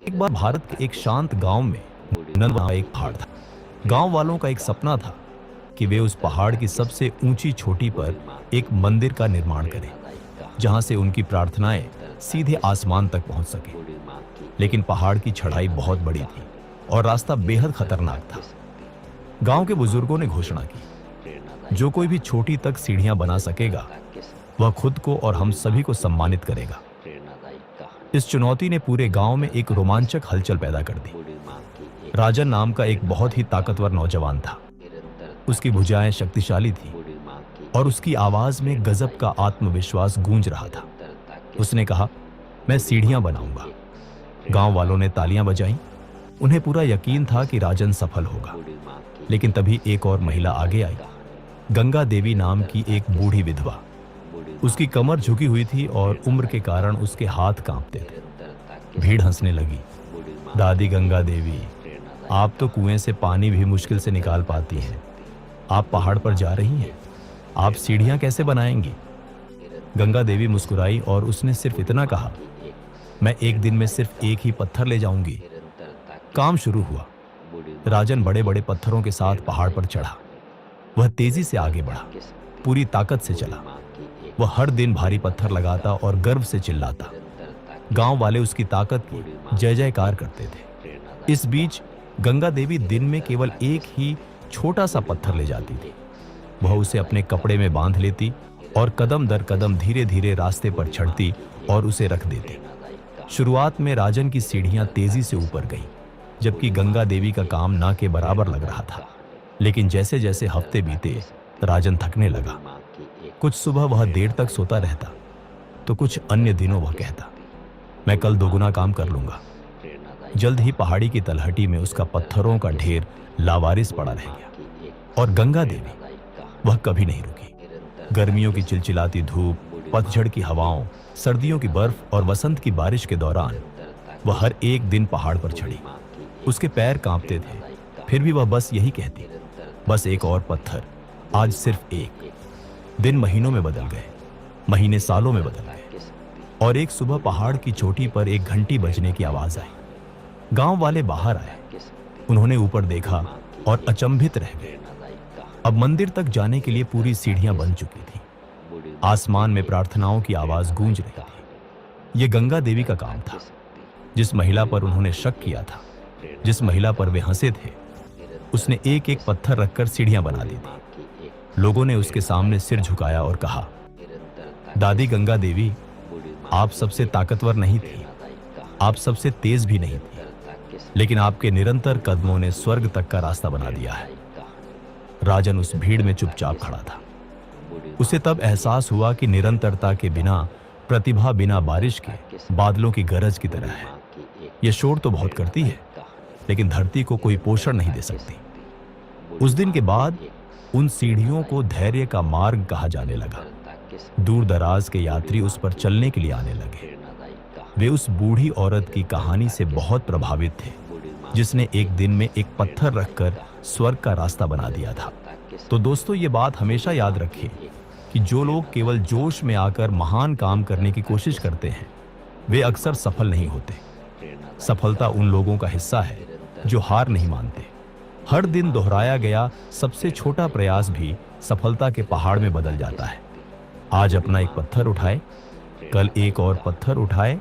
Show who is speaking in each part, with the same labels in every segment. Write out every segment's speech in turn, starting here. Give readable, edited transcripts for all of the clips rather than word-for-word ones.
Speaker 1: एक बार भारत के एक शांत गांव में नंदवा एक पहाड़ था। गांव वालों का एक सपना था कि वे उस पहाड़ की सबसे ऊंची चोटी पर एक मंदिर का निर्माण करें, जहां से उनकी प्रार्थनाएं सीधे आसमान तक पहुंच सके। लेकिन पहाड़ की चढ़ाई बहुत बड़ी थी और रास्ता बेहद खतरनाक था। गांव के बुजुर्गों ने घोषणा की, जो कोई भी छोटी तक सीढ़ियां बना सकेगा, वह खुद को और हम सभी को सम्मानित करेगा। इस चुनौती ने पूरे गांव में एक रोमांचक हलचल पैदा कर दी। राजन नाम का एक बहुत ही ताकतवर नौजवान था। उसकी भुजाएं शक्तिशाली थी और उसकी आवाज में गजब का आत्मविश्वास गूंज रहा था। उसने कहा, मैं सीढ़ियां बनाऊंगा। गांव वालों ने तालियां बजाईं। उन्हें पूरा यकीन था कि राजन सफल होगा। लेकिन तभी एक और महिला आगे आई, गंगा देवी नाम की एक बूढ़ी विधवा। उसकी कमर झुकी हुई थी और उम्र के कारण उसके हाथ कांपते थे। भीड़ हंसने लगी। दादी गंगा देवी, आप तो कुएं से पानी भी मुश्किल से निकाल पाती हैं। आप पहाड़ पर जा रही हैं, आप सीढ़ियां कैसे बनाएंगी? गंगा देवी मुस्कुराई और उसने सिर्फ इतना कहा, मैं एक दिन में सिर्फ एक ही पत्थर ले जाऊंगी। काम शुरू हुआ। राजन बड़े बड़े पत्थरों के साथ पहाड़ पर चढ़ा। वह तेजी से आगे बढ़ा, पूरी ताकत से चला। वह हर दिन भारी पत्थर लगाता और गर्व से चिल्लाता। गांव वाले उसकी ताकत की जय जयकार करते थे। इस बीच गंगा देवी दिन में केवल एक ही छोटा सा पत्थर ले जाती थी। वह उसे अपने कपड़े में बांध लेती और कदम दर कदम धीरे धीरे रास्ते पर चढ़ती और उसे रख देती। शुरुआत में राजन की सीढ़ियां तेजी से ऊपर गईं, जबकि गंगा देवी का काम ना के बराबर लग रहा था। लेकिन जैसे जैसे हफ्ते बीते, राजन थकने लगा। कुछ सुबह वह देर तक सोता रहता, तो कुछ अन्य दिनों वह कहता, मैं कल दोगुना काम कर लूंगा। जल्द ही पहाड़ी की तलहटी में उसका पत्थरों का ढेर लावारिस पड़ा रह गया। और गंगा देवी, वह कभी नहीं रुकी। गर्मियों की चिलचिलाती धूप, पतझड़ की हवाओं, सर्दियों की बर्फ और वसंत की बारिश के दौरान वह हर एक दिन पहाड़ पर चढ़ी। उसके पैर कांपते थे, फिर भी वह बस यही कहती, बस एक और पत्थर, आज सिर्फ एक। दिन महीनों में बदल गए, महीने सालों में बदल गए, और एक सुबह पहाड़ की चोटी पर एक घंटी बजने की आवाज आई। गांव वाले बाहर आए। उन्होंने ऊपर देखा और अचंभित रह गए। अब मंदिर तक जाने के लिए पूरी सीढ़ियां बन चुकी थी। आसमान में प्रार्थनाओं की आवाज गूंज रही थी। यह गंगा देवी का काम था। जिस महिला पर उन्होंने शक किया था, जिस महिला पर वे हंसे थे, उसने एक एक पत्थर रखकर सीढ़ियां बना दी थी। लोगों ने उसके सामने सिर झुकाया और कहा, दादी गंगा देवी, आप सबसे ताकतवर नहीं थी, आप सबसे तेज भी नहीं थी, लेकिन आपके निरंतर कदमों ने स्वर्ग तक का रास्ता बना दिया है। राजन उस भीड़ में चुपचाप खड़ा था। उसे तब एहसास हुआ कि निरंतरता के बिना प्रतिभा बिना बारिश के बादलों की गरज की तरह है। यह शोर तो बहुत करती है, लेकिन धरती को कोई पोषण नहीं दे सकती। उस दिन के बाद उन सीढ़ियों को धैर्य का मार्ग कहा जाने लगा। दूर दराज के यात्री उस पर चलने के लिए आने लगे। वे उस बूढ़ी औरत की कहानी से बहुत प्रभावित थे, जिसने एक दिन में एक पत्थर रखकर स्वर्ग का रास्ता बना दिया था। तो दोस्तों, ये बात हमेशा याद रखिए कि जो लोग केवल जोश में आकर महान काम करने की कोशिश करते हैं, वे अक्सर सफल नहीं होते। सफलता उन लोगों का हिस्सा है जो हार नहीं मानते। हर दिन दोहराया गया सबसे छोटा प्रयास भी सफलता के पहाड़ में बदल जाता है। आज अपना एक पत्थर उठाए, कल एक और पत्थर उठाए,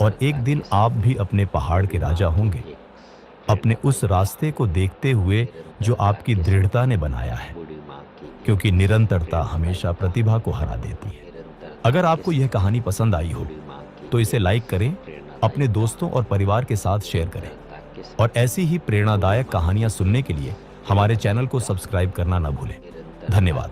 Speaker 1: और एक दिन आप भी अपने पहाड़ के राजा होंगे, अपने उस रास्ते को देखते हुए जो आपकी दृढ़ता ने बनाया है। क्योंकि निरंतरता हमेशा प्रतिभा को हरा देती है। अगर आपको यह कहानी पसंद आई हो तो इसे लाइक करें, अपने दोस्तों और परिवार के साथ शेयर करें, और ऐसी ही प्रेरणादायक कहानियां सुनने के लिए हमारे चैनल को सब्सक्राइब करना न भूलें। धन्यवाद।